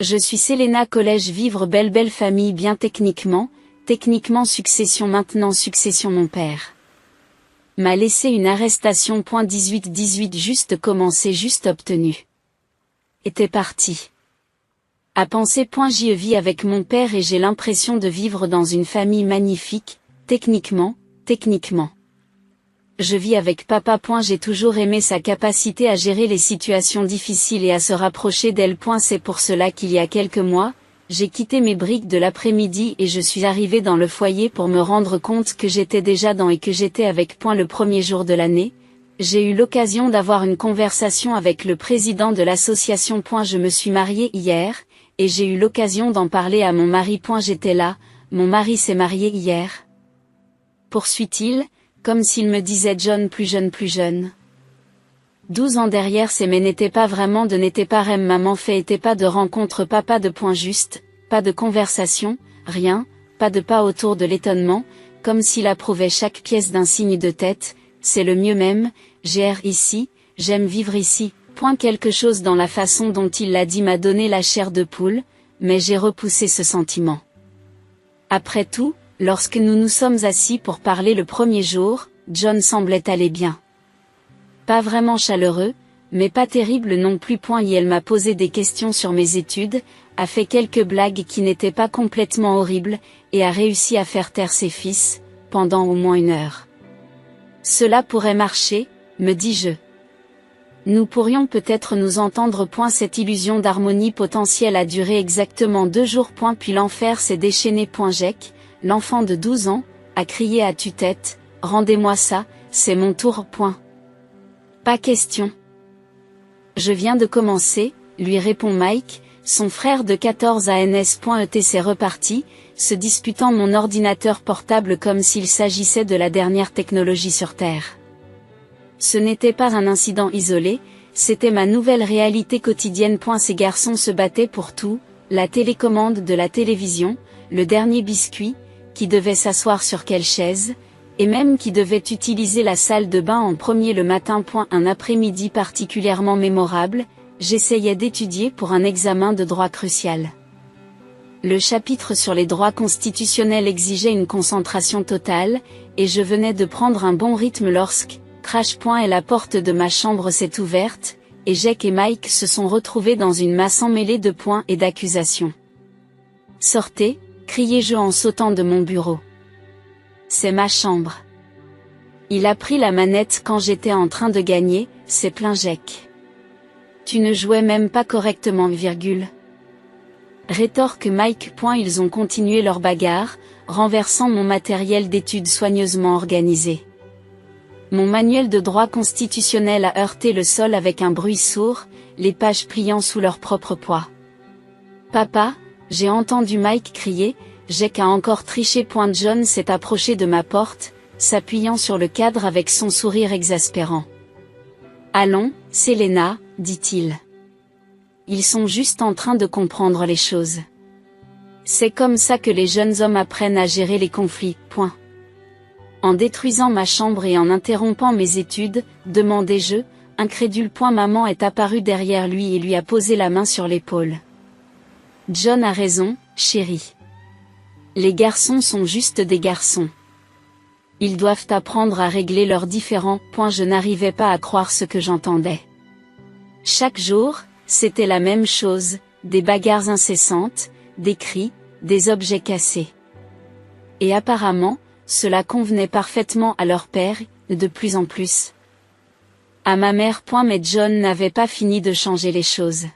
Je suis Selena Collège Vivre belle famille bien techniquement succession maintenant succession mon père. M'a laissé une arrestation. 18 juste commencé juste obtenu. Était parti. À penser. J'y vis avec mon père et j'ai l'impression de vivre dans une famille magnifique, techniquement. Je vis avec papa. J'ai toujours aimé sa capacité à gérer les situations difficiles et à se rapprocher d'elle. C'est pour cela qu'il y a quelques mois, j'ai quitté mes briques de l'après-midi et je suis arrivé dans le foyer pour me rendre compte que j'étais déjà dans et que j'étais avec. Le premier jour de l'année, j'ai eu l'occasion d'avoir une conversation avec le président de l'association. Je me suis mariée hier, et j'ai eu l'occasion d'en parler à mon mari. J'étais là, mon mari s'est marié hier. Poursuit-il, comme s'il me disait John plus jeune. 12 ans derrière c'est mais n'était pas vraiment de n'était pas rem maman fait était pas de rencontre papa de juste, pas de conversation, rien, pas de pas autour de l'étonnement, comme s'il approuvait chaque pièce d'un signe de tête, c'est le mieux même, j'ai ici, j'aime vivre ici. Quelque chose dans la façon dont il l'a dit m'a donné la chair de poule, mais j'ai repoussé ce sentiment. Après tout, lorsque nous nous sommes assis pour parler le premier jour, John semblait aller bien. Pas vraiment chaleureux, mais pas terrible non plus. Elle m'a posé des questions sur mes études, a fait quelques blagues qui n'étaient pas complètement horribles, et a réussi à faire taire ses fils, pendant au moins 1 heure. Cela pourrait marcher, me dis-je. Nous pourrions peut-être nous entendre. Cette illusion d'harmonie potentielle a duré exactement 2 jours. Puis l'enfer s'est déchaîné. Jack, l'enfant de 12 ans, a crié à tue-tête, rendez-moi ça, c'est mon tour. Pas question. Je viens de commencer, lui répond Mike, son frère de 14 ans. C'est reparti, se disputant mon ordinateur portable comme s'il s'agissait de la dernière technologie sur Terre. Ce n'était pas un incident isolé, c'était ma nouvelle réalité quotidienne. Ces garçons se battaient pour tout, la télécommande de la télévision, le dernier biscuit, qui devait s'asseoir sur quelle chaise, et même qui devait utiliser la salle de bain en premier le matin. Un après-midi particulièrement mémorable, j'essayais d'étudier pour un examen de droit crucial. Le chapitre sur les droits constitutionnels exigeait une concentration totale, et je venais de prendre un bon rythme lorsque, crash. Et la porte de ma chambre s'est ouverte, et Jack et Mike se sont retrouvés dans une masse emmêlée de points et d'accusations. Sortez, criai-je en sautant de mon bureau. C'est ma chambre. Il a pris la manette quand j'étais en train de gagner, s'est plaint Jack. Tu ne jouais même pas correctement, virgule. Rétorque Mike. Ils ont continué leur bagarre, renversant mon matériel d'études soigneusement organisé. Mon manuel de droit constitutionnel a heurté le sol avec un bruit sourd, les pages pliant sous leur propre poids. Papa, j'ai entendu Mike crier, Jack a encore triché. John s'est approché de ma porte, s'appuyant sur le cadre avec son sourire exaspérant. Allons, Selena, dit-il. Ils sont juste en train de comprendre les choses. C'est comme ça que les jeunes hommes apprennent à gérer les conflits. En détruisant ma chambre et en interrompant mes études, demandai-je, incrédule. Maman est apparue derrière lui et lui a posé la main sur l'épaule. John a raison, chérie. Les garçons sont juste des garçons. Ils doivent apprendre à régler leurs différends. Je n'arrivais pas à croire ce que j'entendais. Chaque jour, c'était la même chose, des bagarres incessantes, des cris, des objets cassés. Et apparemment, cela convenait parfaitement à leur père, de plus en plus. À ma mère. Mais John n'avait pas fini de changer les choses.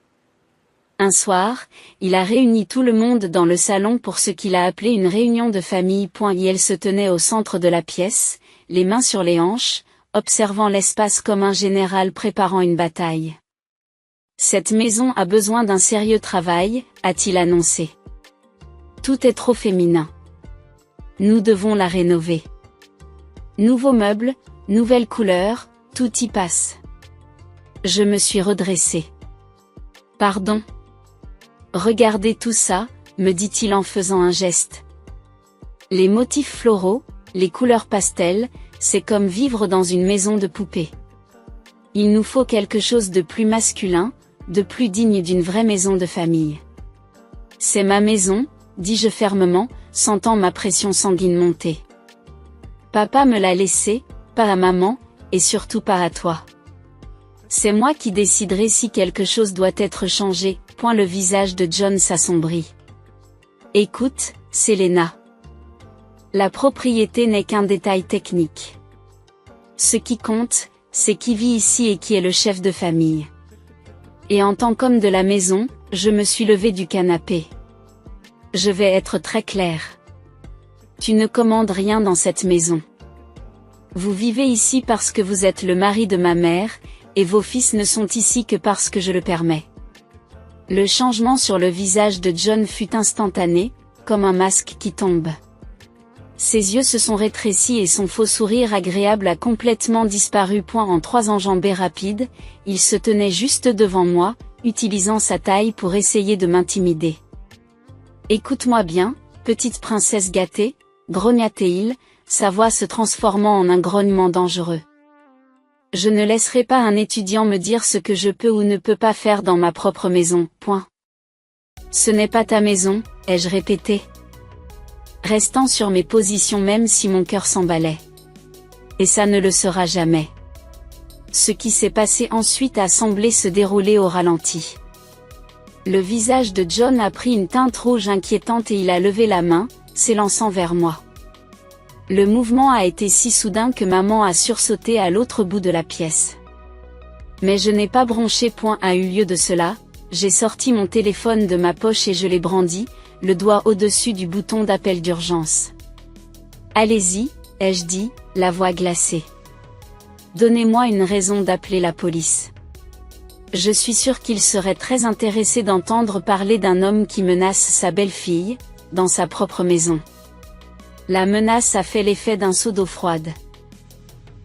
Un soir, il a réuni tout le monde dans le salon pour ce qu'il a appelé une réunion de famille. Et elle se tenait au centre de la pièce, les mains sur les hanches, observant l'espace comme un général préparant une bataille. Cette maison a besoin d'un sérieux travail, a-t-il annoncé. Tout est trop féminin. Nous devons la rénover. Nouveaux meubles, nouvelles couleurs, tout y passe. Je me suis redressée. Pardon. Regardez tout ça, me dit-il en faisant un geste. Les motifs floraux, les couleurs pastel, c'est comme vivre dans une maison de poupées. Il nous faut quelque chose de plus masculin, de plus digne d'une vraie maison de famille. C'est ma maison, dis-je fermement, sentant ma pression sanguine monter. Papa me l'a laissée, pas à maman, et surtout pas à toi. C'est moi qui déciderai si quelque chose doit être changé. Le visage de John s'assombrit. Écoute, Selena. La propriété n'est qu'un détail technique. Ce qui compte, c'est qui vit ici et qui est le chef de famille. Et en tant qu'homme de la maison, je me suis levé du canapé. Je vais être très clair. Tu ne commandes rien dans cette maison. Vous vivez ici parce que vous êtes le mari de ma mère, et vos fils ne sont ici que parce que je le permets. Le changement sur le visage de John fut instantané, comme un masque qui tombe. Ses yeux se sont rétrécis et son faux sourire agréable a complètement disparu. En 3 enjambées rapides, il se tenait juste devant moi, utilisant sa taille pour essayer de m'intimider. Écoute-moi bien, petite princesse gâtée, grogna-t-il, sa voix se transformant en un grognement dangereux. Je ne laisserai pas un étudiant me dire ce que je peux ou ne peux pas faire dans ma propre maison. Ce n'est pas ta maison, ai-je répété, restant sur mes positions même si mon cœur s'emballait. Et ça ne le sera jamais. Ce qui s'est passé ensuite a semblé se dérouler au ralenti. Le visage de John a pris une teinte rouge inquiétante et il a levé la main, s'élançant vers moi. Le mouvement a été si soudain que maman a sursauté à l'autre bout de la pièce. Mais je n'ai pas bronché. A eu lieu de cela, j'ai sorti mon téléphone de ma poche et je l'ai brandi, le doigt au-dessus du bouton d'appel d'urgence. Allez-y, ai-je dit, la voix glacée. Donnez-moi une raison d'appeler la police. Je suis sûre qu'il serait très intéressé d'entendre parler d'un homme qui menace sa belle-fille, dans sa propre maison. La menace a fait l'effet d'un seau d'eau froide.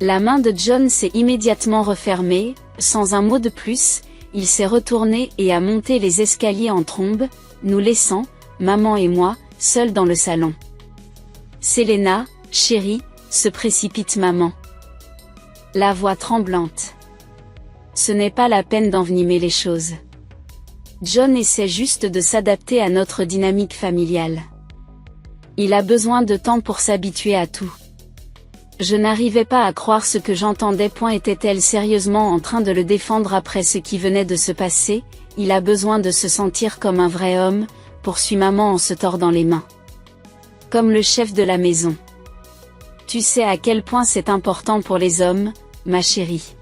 La main de John s'est immédiatement refermée, sans un mot de plus, il s'est retourné et a monté les escaliers en trombe, nous laissant, maman et moi, seuls dans le salon. Selena, chérie, se précipite maman. La voix tremblante. Ce n'est pas la peine d'envenimer les choses. John essaie juste de s'adapter à notre dynamique familiale. Il a besoin de temps pour s'habituer à tout. Je n'arrivais pas à croire ce que j'entendais. Était-elle sérieusement en train de le défendre après ce qui venait de se passer? Il a besoin de se sentir comme un vrai homme, poursuit maman en se tordant les mains. Comme le chef de la maison. Tu sais à quel point c'est important pour les hommes, ma chérie.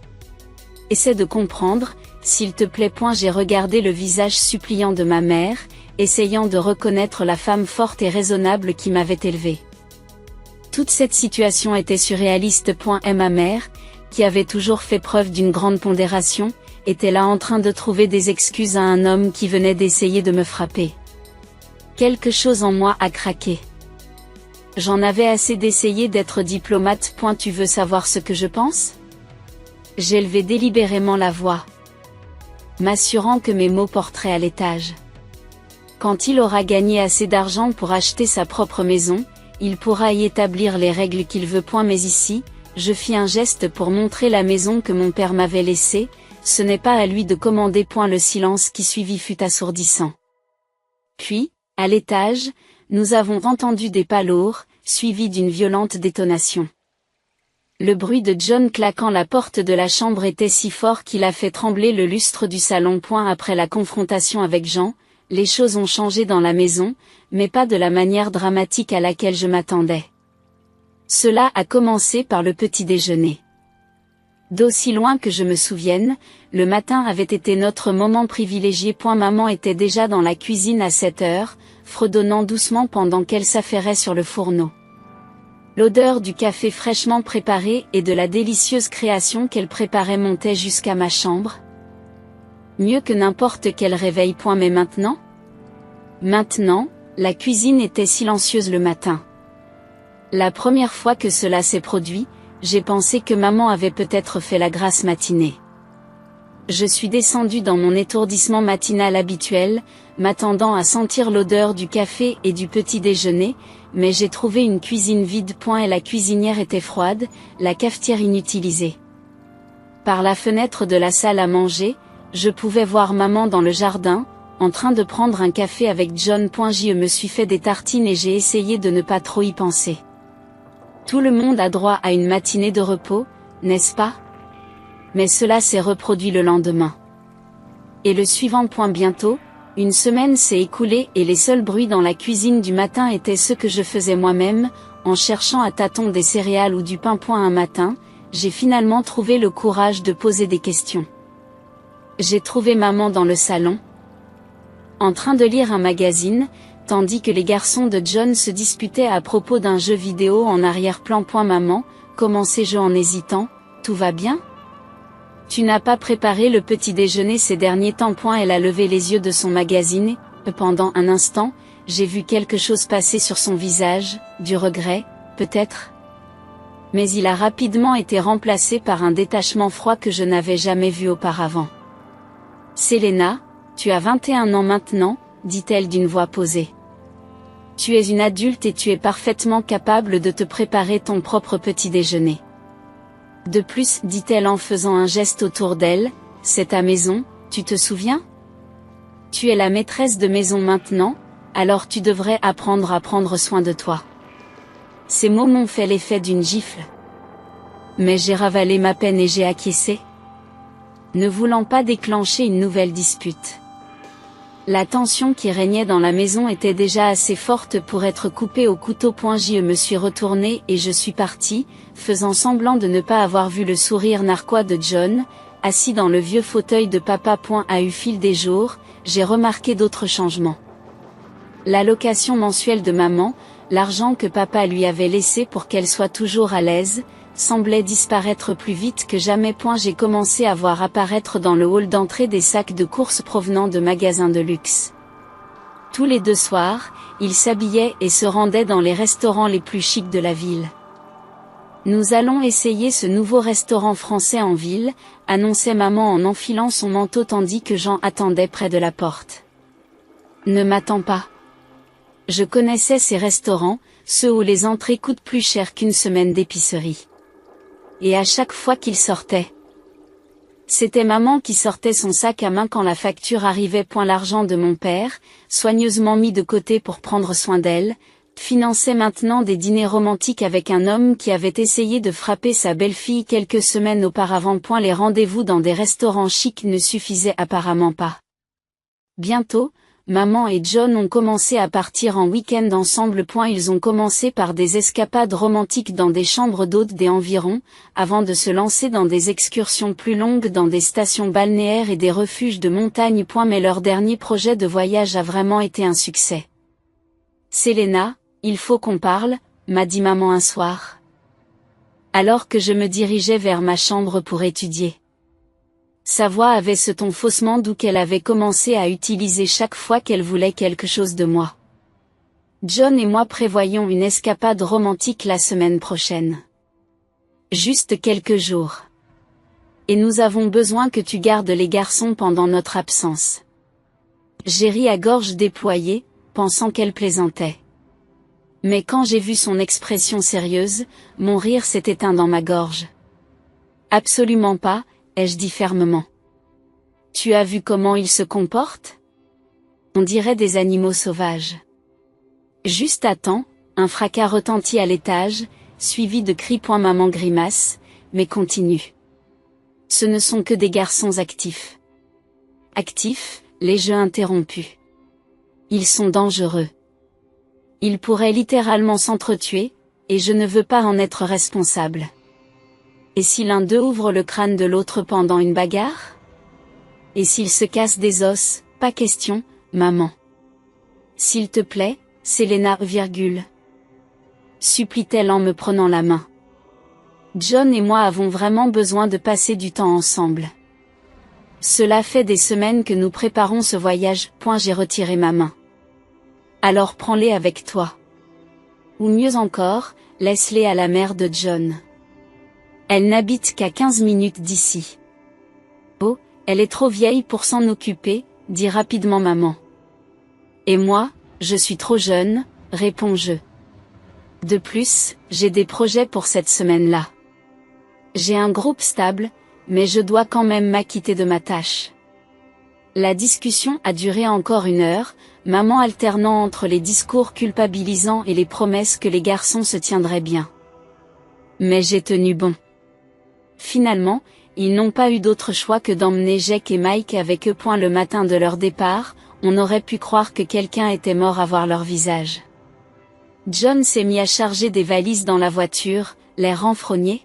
Essaie de comprendre, s'il te plaît. J'ai regardé le visage suppliant de ma mère, essayant de reconnaître la femme forte et raisonnable qui m'avait élevée. Toute cette situation était surréaliste. Et ma mère, qui avait toujours fait preuve d'une grande pondération, était là en train de trouver des excuses à un homme qui venait d'essayer de me frapper. Quelque chose en moi a craqué. J'en avais assez d'essayer d'être diplomate. Tu veux savoir ce que je pense? J'ai élevé délibérément la voix, m'assurant que mes mots porteraient à l'étage. Quand il aura gagné assez d'argent pour acheter sa propre maison, il pourra y établir les règles qu'il veut. Mais ici, je fis un geste pour montrer la maison que mon père m'avait laissée, ce n'est pas à lui de commander. Le silence qui suivit fut assourdissant. Puis, à l'étage, nous avons entendu des pas lourds, suivis d'une violente détonation. Le bruit de John claquant la porte de la chambre était si fort qu'il a fait trembler le lustre du salon. Après la confrontation avec Jean, les choses ont changé dans la maison, mais pas de la manière dramatique à laquelle je m'attendais. Cela a commencé par le petit déjeuner. D'aussi loin que je me souvienne, le matin avait été notre moment privilégié. Maman était déjà dans la cuisine à 7 heures, fredonnant doucement pendant qu'elle s'affairait sur le fourneau. L'odeur du café fraîchement préparé et de la délicieuse création qu'elle préparait montait jusqu'à ma chambre. Mieux que n'importe quel réveil. Mais maintenant, la cuisine était silencieuse le matin. La première fois que cela s'est produit, j'ai pensé que maman avait peut-être fait la grasse matinée. Je suis descendue dans mon étourdissement matinal habituel, m'attendant à sentir l'odeur du café et du petit déjeuner, mais j'ai trouvé une cuisine vide. Et la cuisinière était froide, la cafetière inutilisée. Par la fenêtre de la salle à manger, je pouvais voir maman dans le jardin, en train de prendre un café avec John. Je me suis fait des tartines et j'ai essayé de ne pas trop y penser. Tout le monde a droit à une matinée de repos, n'est-ce pas? Mais cela s'est reproduit le lendemain. Et le suivant. Bientôt, une semaine s'est écoulée et les seuls bruits dans la cuisine du matin étaient ceux que je faisais moi-même, en cherchant à tâtons des céréales ou du pain. Un matin, j'ai finalement trouvé le courage de poser des questions. J'ai trouvé maman dans le salon, en train de lire un magazine, tandis que les garçons de John se disputaient à propos d'un jeu vidéo en arrière-plan. Maman, comment sais-je en hésitant, tout va bien? Tu n'as pas préparé le petit déjeuner ces derniers temps. Elle a levé les yeux de son magazine, et pendant un instant, j'ai vu quelque chose passer sur son visage, du regret, peut-être. Mais il a rapidement été remplacé par un détachement froid que je n'avais jamais vu auparavant. Selena, tu as 21 ans maintenant, dit-elle d'une voix posée. Tu es une adulte et tu es parfaitement capable de te préparer ton propre petit déjeuner. De plus, dit-elle en faisant un geste autour d'elle, c'est ta maison, tu te souviens? Tu es la maîtresse de maison maintenant, alors tu devrais apprendre à prendre soin de toi. Ces mots m'ont fait l'effet d'une gifle. Mais j'ai ravalé ma peine et j'ai acquiescé, ne voulant pas déclencher une nouvelle dispute. La tension qui régnait dans la maison était déjà assez forte pour être coupée au couteau. Je me suis retournée et je suis partie, faisant semblant de ne pas avoir vu le sourire narquois de John, assis dans le vieux fauteuil de papa. Au fil des jours, j'ai remarqué d'autres changements. L'allocation mensuelle de maman, l'argent que papa lui avait laissé pour qu'elle soit toujours à l'aise, semblait disparaître plus vite que jamais. J'ai commencé à voir apparaître dans le hall d'entrée des sacs de courses provenant de magasins de luxe. Tous les 2 soirs, il s'habillait et se rendait dans les restaurants les plus chics de la ville. Nous allons essayer ce nouveau restaurant français en ville, annonçait maman en enfilant son manteau tandis que Jean attendait près de la porte. Ne m'attends pas. Je connaissais ces restaurants, ceux où les entrées coûtent plus cher qu'une semaine d'épicerie. Et à chaque fois qu'il sortait, c'était maman qui sortait son sac à main quand la facture arrivait. L'argent de mon père, soigneusement mis de côté pour prendre soin d'elle, finançait maintenant des dîners romantiques avec un homme qui avait essayé de frapper sa belle-fille quelques semaines auparavant. Les rendez-vous dans des restaurants chics ne suffisaient apparemment pas. Bientôt, maman et John ont commencé à partir en week-end ensemble. Ils ont commencé par des escapades romantiques dans des chambres d'hôtes des environs, avant de se lancer dans des excursions plus longues dans des stations balnéaires et des refuges de montagne. Mais leur dernier projet de voyage a vraiment été un succès. Selena, il faut qu'on parle, m'a dit maman un soir, alors que je me dirigeais vers ma chambre pour étudier. Sa voix avait ce ton faussement doux qu'elle avait commencé à utiliser chaque fois qu'elle voulait quelque chose de moi. John et moi prévoyons une escapade romantique la semaine prochaine. Juste quelques jours. Et nous avons besoin que tu gardes les garçons pendant notre absence. J'ai ri à gorge déployée, pensant qu'elle plaisantait. Mais quand j'ai vu son expression sérieuse, mon rire s'est éteint dans ma gorge. Absolument pas, ai-je dit fermement. Tu as vu comment ils se comportent? On dirait des animaux sauvages. Juste à temps, un fracas retentit à l'étage, suivi de cris. Maman grimace, mais continue. Ce ne sont que des garçons actifs. Actifs, les jeux interrompus. Ils sont dangereux. Ils pourraient littéralement s'entretuer, et je ne veux pas en être responsable. Et si l'un d'eux ouvre le crâne de l'autre pendant une bagarre? Et s'il se casse des os, pas question, maman. S'il te plaît, Selena, supplie-t-elle en me prenant la main. John et moi avons vraiment besoin de passer du temps ensemble. Cela fait des semaines que nous préparons ce voyage. J'ai retiré ma main. Alors prends-les avec toi. Ou mieux encore, laisse-les à la mère de John. Elle n'habite qu'à 15 minutes d'ici. Oh, elle est trop vieille pour s'en occuper, dit rapidement maman. Et moi, je suis trop jeune, réponds-je. De plus, j'ai des projets pour cette semaine-là. J'ai un groupe stable, mais je dois quand même m'acquitter de ma tâche. La discussion a duré encore 1 heure, maman alternant entre les discours culpabilisants et les promesses que les garçons se tiendraient bien. Mais j'ai tenu bon. Finalement, ils n'ont pas eu d'autre choix que d'emmener Jake et Mike avec eux. Le matin de leur départ, on aurait pu croire que quelqu'un était mort à voir leur visage. John s'est mis à charger des valises dans la voiture, l'air renfrogné.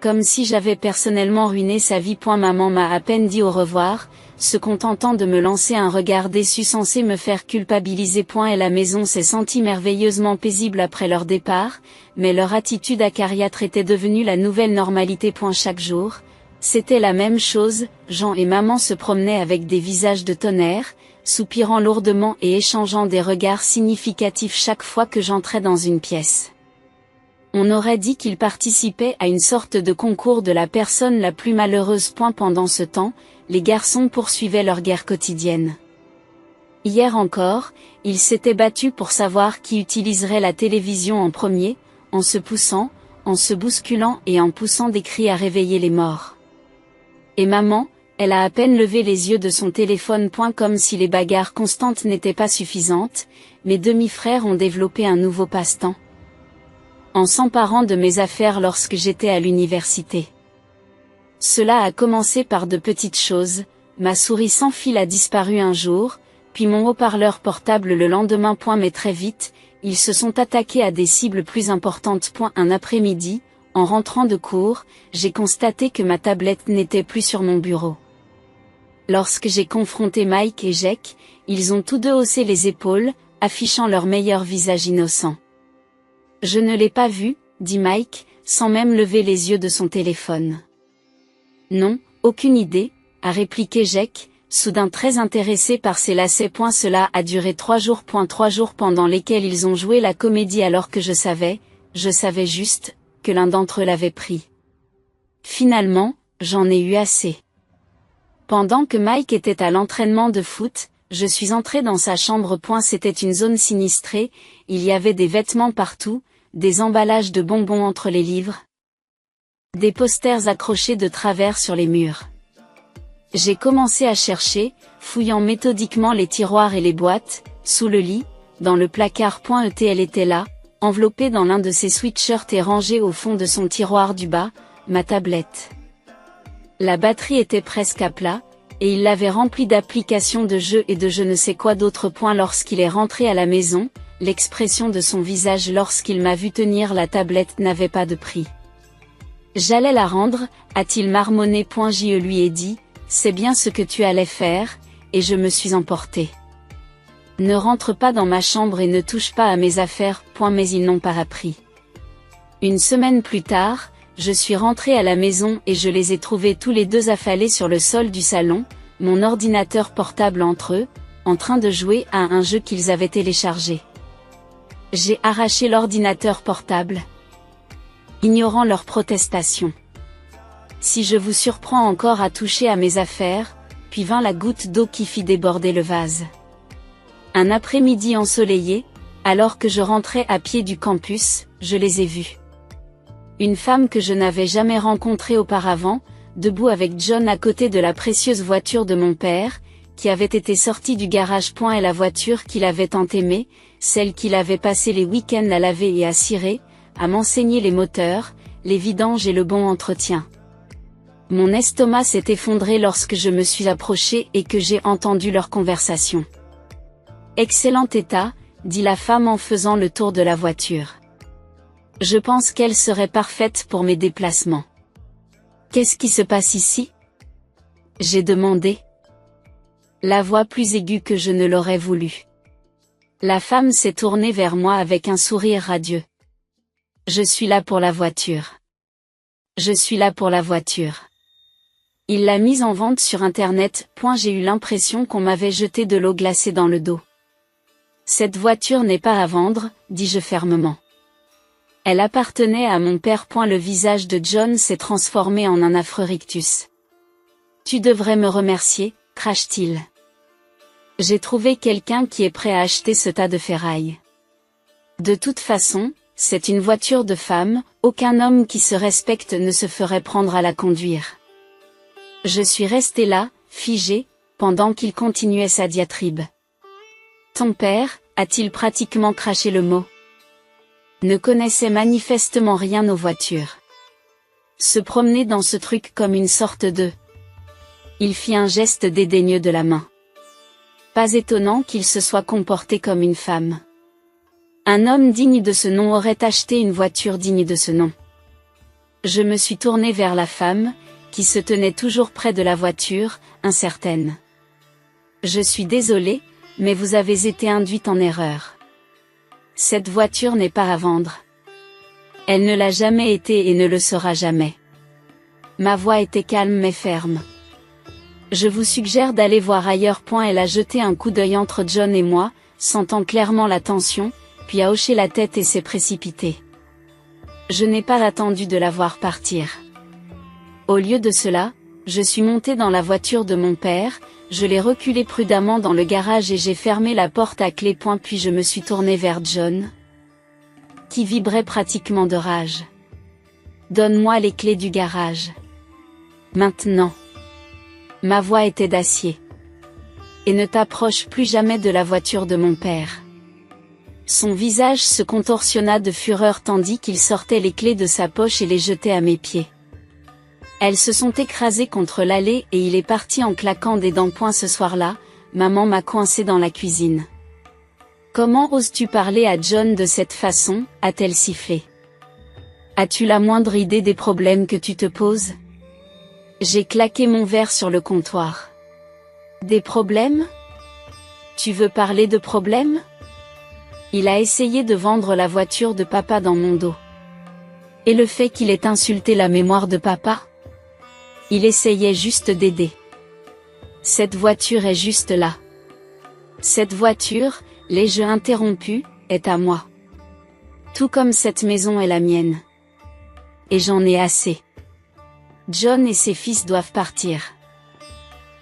Comme si j'avais personnellement ruiné sa vie. Maman m'a à peine dit au revoir, se contentant de me lancer un regard déçu censé me faire culpabiliser. Et la maison s'est sentie merveilleusement paisible après leur départ, mais leur attitude acariâtre était devenue la nouvelle normalité. Chaque jour, c'était la même chose, Jean et maman se promenaient avec des visages de tonnerre, soupirant lourdement et échangeant des regards significatifs chaque fois que j'entrais dans une pièce. On aurait dit qu'ils participaient à une sorte de concours de la personne la plus malheureuse. Pendant ce temps, les garçons poursuivaient leur guerre quotidienne. Hier encore, ils s'étaient battus pour savoir qui utiliserait la télévision en premier, en se poussant, en se bousculant et en poussant des cris à réveiller les morts. Et maman, elle a à peine levé les yeux de son téléphone. Comme si les bagarres constantes n'étaient pas suffisantes, mes demi-frères ont développé un nouveau passe-temps. En s'emparant de mes affaires lorsque j'étais à l'université. Cela a commencé par de petites choses, ma souris sans fil a disparu un jour, puis mon haut-parleur portable le lendemain. Mais très vite, ils se sont attaqués à des cibles plus importantes. Un après-midi, en rentrant de cours, j'ai constaté que ma tablette n'était plus sur mon bureau. Lorsque j'ai confronté Mike et Jake, ils ont tous deux haussé les épaules, affichant leur meilleur visage innocent. « Je ne l'ai pas vu, » dit Mike, sans même lever les yeux de son téléphone. « Non, aucune idée, » a répliqué Jake, soudain très intéressé par ses lacets. Cela a duré 3 jours. 3 jours pendant lesquels ils ont joué la comédie alors que je savais juste, que l'un d'entre eux l'avait pris. Finalement, j'en ai eu assez. Pendant que Mike était à l'entraînement de foot, je suis entré dans sa chambre. C'était une zone sinistrée, il y avait des vêtements partout, des emballages de bonbons entre les livres, des posters accrochés de travers sur les murs. J'ai commencé à chercher, fouillant méthodiquement les tiroirs et les boîtes, sous le lit, dans le placard. Elle était là, enveloppée dans l'un de ses sweatshirts et rangée au fond de son tiroir du bas, ma tablette. La batterie était presque à plat, et il l'avait remplie d'applications de jeux et de je ne sais quoi d'autre. Lorsqu'il est rentré à la maison, l'expression de son visage lorsqu'il m'a vu tenir la tablette n'avait pas de prix. J'allais la rendre, a-t-il marmonné. Je lui ai dit, c'est bien ce que tu allais faire, et je me suis emporté. Ne rentre pas dans ma chambre et ne touche pas à mes affaires. Mais ils n'ont pas appris. Une semaine plus tard, je suis rentré à la maison et je les ai trouvés tous les deux affalés sur le sol du salon, mon ordinateur portable entre eux, en train de jouer à un jeu qu'ils avaient téléchargé. J'ai arraché l'ordinateur portable, ignorant leurs protestations. Si je vous surprends encore à toucher à mes affaires, puis vint la goutte d'eau qui fit déborder le vase. Un après-midi ensoleillé, alors que je rentrais à pied du campus, je les ai vus. Une femme que je n'avais jamais rencontrée auparavant, debout avec John à côté de la précieuse voiture de mon père, qui avait été sortie du garage. Et la voiture qu'il avait tant aimée, celle qu'il avait passé les week-ends à laver et à cirer, à m'enseigner les moteurs, les vidanges et le bon entretien. Mon estomac s'est effondré lorsque je me suis approché et que j'ai entendu leur conversation. « Excellent état », dit la femme en faisant le tour de la voiture. « Je pense qu'elle serait parfaite pour mes déplacements. »« Qu'est-ce qui se passe ici ?» j'ai demandé. La voix plus aiguë que je ne l'aurais voulu. La femme s'est tournée vers moi avec un sourire radieux. « Je suis là pour la voiture. Je suis là pour la voiture. Il l'a mise en vente sur Internet. J'ai eu l'impression qu'on m'avait jeté de l'eau glacée dans le dos. Cette voiture n'est pas à vendre, dis-je fermement. Elle appartenait à mon père. Le visage de John s'est transformé en un affreux rictus. Tu devrais me remercier, crache-t-il. J'ai trouvé quelqu'un qui est prêt à acheter ce tas de ferraille. De toute façon, c'est une voiture de femme, aucun homme qui se respecte ne se ferait prendre à la conduire. Je suis resté là, figé, pendant qu'il continuait sa diatribe. Ton père, a-t-il pratiquement craché le mot? Ne connaissait manifestement rien aux voitures. Se promener dans ce truc comme une sorte de... Il fit un geste dédaigneux de la main. Pas étonnant qu'il se soit comporté comme une femme. Un homme digne de ce nom aurait acheté une voiture digne de ce nom. Je me suis tournée vers la femme, qui se tenait toujours près de la voiture, incertaine. Je suis désolée, mais vous avez été induite en erreur. Cette voiture n'est pas à vendre. Elle ne l'a jamais été et ne le sera jamais. Ma voix était calme mais ferme. Je vous suggère d'aller voir ailleurs. Elle a jeté un coup d'œil entre John et moi, sentant clairement la tension, puis a hoché la tête et s'est précipitée. Je n'ai pas attendu de la voir partir. Au lieu de cela, je suis montée dans la voiture de mon père, je l'ai reculée prudemment dans le garage et j'ai fermé la porte à clé. Puis je me suis tournée vers John, qui vibrait pratiquement de rage. Donne-moi les clés du garage. Maintenant. Ma voix était d'acier. Et ne t'approche plus jamais de la voiture de mon père. Son visage se contorsionna de fureur tandis qu'il sortait les clés de sa poche et les jetait à mes pieds. Elles se sont écrasées contre l'allée et il est parti en claquant des dents. Ce soir-là, maman m'a coincé dans la cuisine. Comment oses-tu parler à John de cette façon, a-t-elle sifflé. As-tu la moindre idée des problèmes que tu te poses? J'ai claqué mon verre sur le comptoir. Des problèmes? Tu veux parler de problèmes? Il a essayé de vendre la voiture de papa dans mon dos. Et le fait qu'il ait insulté la mémoire de papa? Il essayait juste d'aider. Cette voiture est juste là. Cette voiture, les jeux interrompus, est à moi. Tout comme cette maison est la mienne. Et j'en ai assez. John et ses fils doivent partir.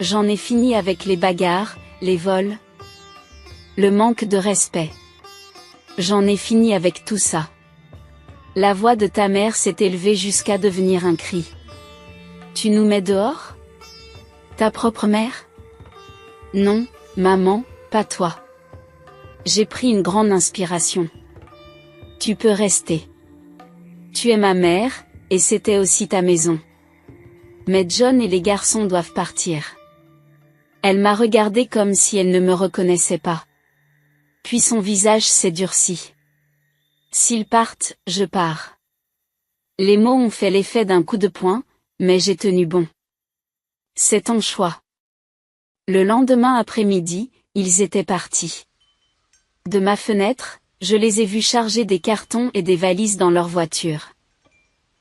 J'en ai fini avec les bagarres, les vols, le manque de respect. J'en ai fini avec tout ça. La voix de ta mère s'est élevée jusqu'à devenir un cri. Tu nous mets dehors? Ta propre mère? Non, maman, pas toi. J'ai pris une grande inspiration. Tu peux rester. Tu es ma mère, et c'était aussi ta maison. Mais John et les garçons doivent partir. Elle m'a regardé comme si elle ne me reconnaissait pas. Puis son visage s'est durci. S'ils partent, je pars. Les mots ont fait l'effet d'un coup de poing, mais j'ai tenu bon. C'est ton choix. Le lendemain après-midi, ils étaient partis. De ma fenêtre, je les ai vus charger des cartons et des valises dans leur voiture.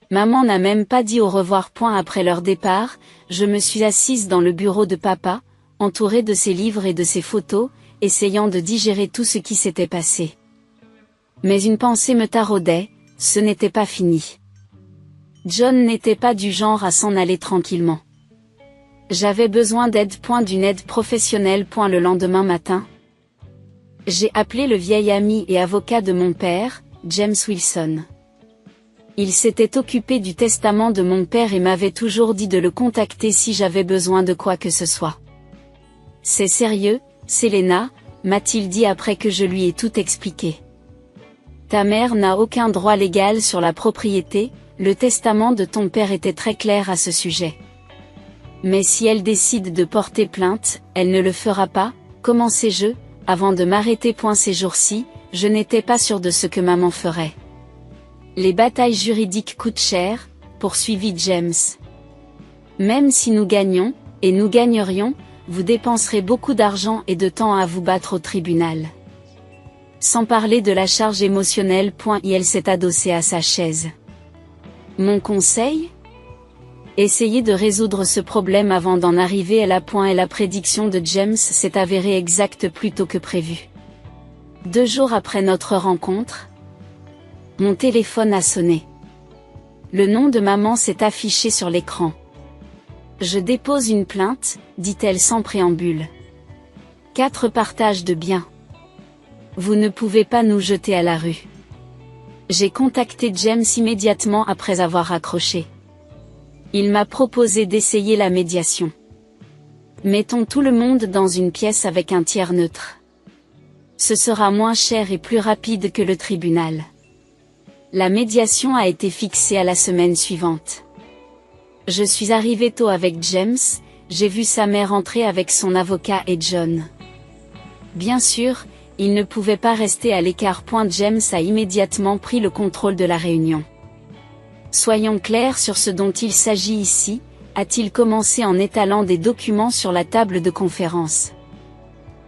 Maman n'a même pas dit au revoir. Après leur départ, je me suis assise dans le bureau de papa, entourée de ses livres et de ses photos, essayant de digérer tout ce qui s'était passé. Mais une pensée me taraudait, ce n'était pas fini. John n'était pas du genre à s'en aller tranquillement. J'avais besoin d'aide. D'une aide professionnelle. Le lendemain matin, j'ai appelé le vieil ami et avocat de mon père, James Wilson. Il s'était occupé du testament de mon père et m'avait toujours dit de le contacter si j'avais besoin de quoi que ce soit. C'est sérieux, Selena, m'a-t-il dit après que je lui ai tout expliqué. Ta mère n'a aucun droit légal sur la propriété, le testament de ton père était très clair à ce sujet. Mais si elle décide de porter plainte, elle ne le fera pas, commençai-je, avant de m'arrêter. Ces jours-ci, je n'étais pas sûre de ce que maman ferait. Les batailles juridiques coûtent cher, poursuivit James. Même si nous gagnons, et nous gagnerions, vous dépenserez beaucoup d'argent et de temps à vous battre au tribunal. Sans parler de la charge émotionnelle. Elle s'est adossée à sa chaise. Mon conseil? Essayez de résoudre ce problème avant d'en arriver à la et la prédiction de James s'est avérée exacte plus tôt que prévu. 2 jours après notre rencontre, mon téléphone a sonné. Le nom de maman s'est affiché sur l'écran. Je dépose une plainte, dit-elle sans préambule. 4 partages de biens. Vous ne pouvez pas nous jeter à la rue. J'ai contacté James immédiatement après avoir raccroché. Il m'a proposé d'essayer la médiation. Mettons tout le monde dans une pièce avec un tiers neutre. Ce sera moins cher et plus rapide que le tribunal. La médiation a été fixée à la semaine suivante. Je suis arrivé tôt avec James, j'ai vu sa mère entrer avec son avocat et John. Bien sûr, il ne pouvait pas rester à l'écart. James a immédiatement pris le contrôle de la réunion. Soyons clairs sur ce dont il s'agit ici, a-t-il commencé en étalant des documents sur la table de conférence.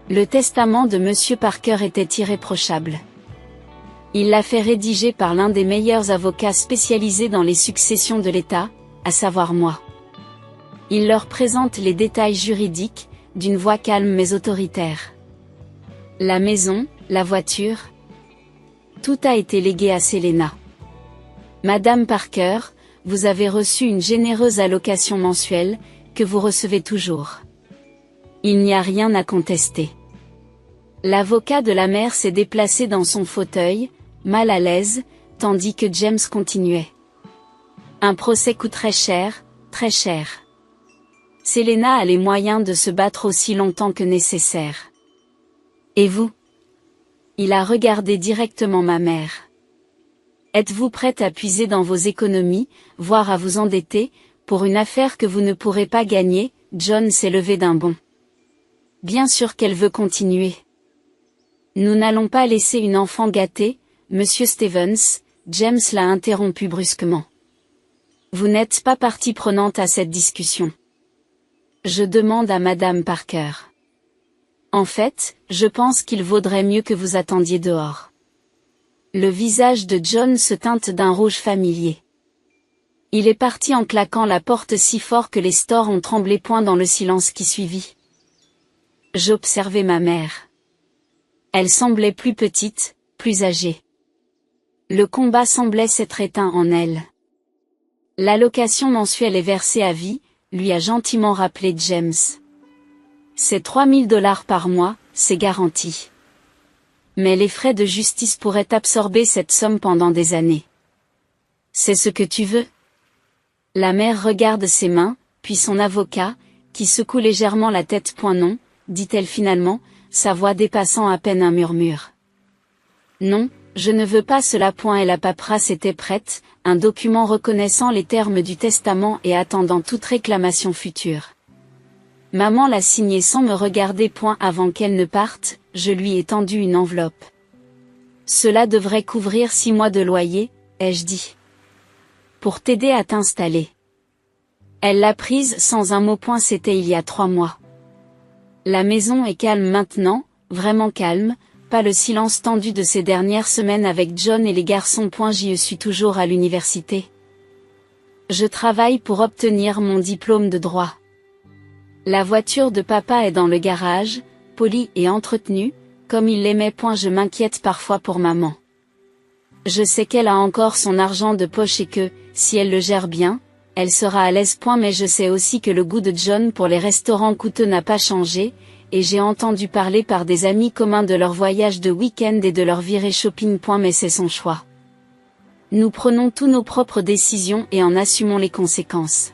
Le testament de Monsieur Parker était irréprochable. Il l'a fait rédiger par l'un des meilleurs avocats spécialisés dans les successions de l'État, à savoir moi. Il leur présente les détails juridiques, d'une voix calme mais autoritaire. La maison, la voiture. Tout a été légué à Selena. Madame Parker, vous avez reçu une généreuse allocation mensuelle, que vous recevez toujours. Il n'y a rien à contester. L'avocat de la mère s'est déplacé dans son fauteuil, mal à l'aise, tandis que James continuait. Un procès coûte très cher, très cher. Selena a les moyens de se battre aussi longtemps que nécessaire. Et vous? Il a regardé directement ma mère. Êtes-vous prête à puiser dans vos économies, voire à vous endetter, pour une affaire que vous ne pourrez pas gagner? John s'est levé d'un bond. Bien sûr qu'elle veut continuer. Nous n'allons pas laisser une enfant gâtée, Monsieur Stevens, James l'a interrompu brusquement. Vous n'êtes pas partie prenante à cette discussion. Je demande à Madame Parker. En fait, je pense qu'il vaudrait mieux que vous attendiez dehors. Le visage de John se teinte d'un rouge familier. Il est parti en claquant la porte si fort que les stores ont tremblé. Dans le silence qui suivit. J'observais ma mère. Elle semblait plus petite, plus âgée. Le combat semblait s'être éteint en elle. L'allocation mensuelle est versée à vie, lui a gentiment rappelé James. C'est $3000 par mois, c'est garanti. Mais les frais de justice pourraient absorber cette somme pendant des années. C'est ce que tu veux? La mère regarde ses mains, puis son avocat, qui secoue légèrement la tête. Non, dit-elle finalement, sa voix dépassant à peine un murmure. Non, je ne veux pas cela. Et la paperasse était prête, un document reconnaissant les termes du testament et attendant toute réclamation future. Maman l'a signé sans me regarder. Avant qu'elle ne parte, je lui ai tendu une enveloppe. Cela devrait couvrir 6 mois de loyer, ai-je dit. Pour t'aider à t'installer. Elle l'a prise sans un mot. C'était il y a 3 mois. La maison est calme maintenant, vraiment calme, pas le silence tendu de ces dernières semaines avec John et les garçons. J'y suis toujours à l'université. Je travaille pour obtenir mon diplôme de droit. La voiture de papa est dans le garage, polie et entretenue, comme il l'aimait. Je m'inquiète parfois pour maman. Je sais qu'elle a encore son argent de poche et que, si elle le gère bien, elle sera à l'aise. Mais je sais aussi que le goût de John pour les restaurants coûteux n'a pas changé, et j'ai entendu parler par des amis communs de leur voyage de week-end et de leur virée shopping. Mais c'est son choix. Nous prenons tous nos propres décisions et en assumons les conséquences.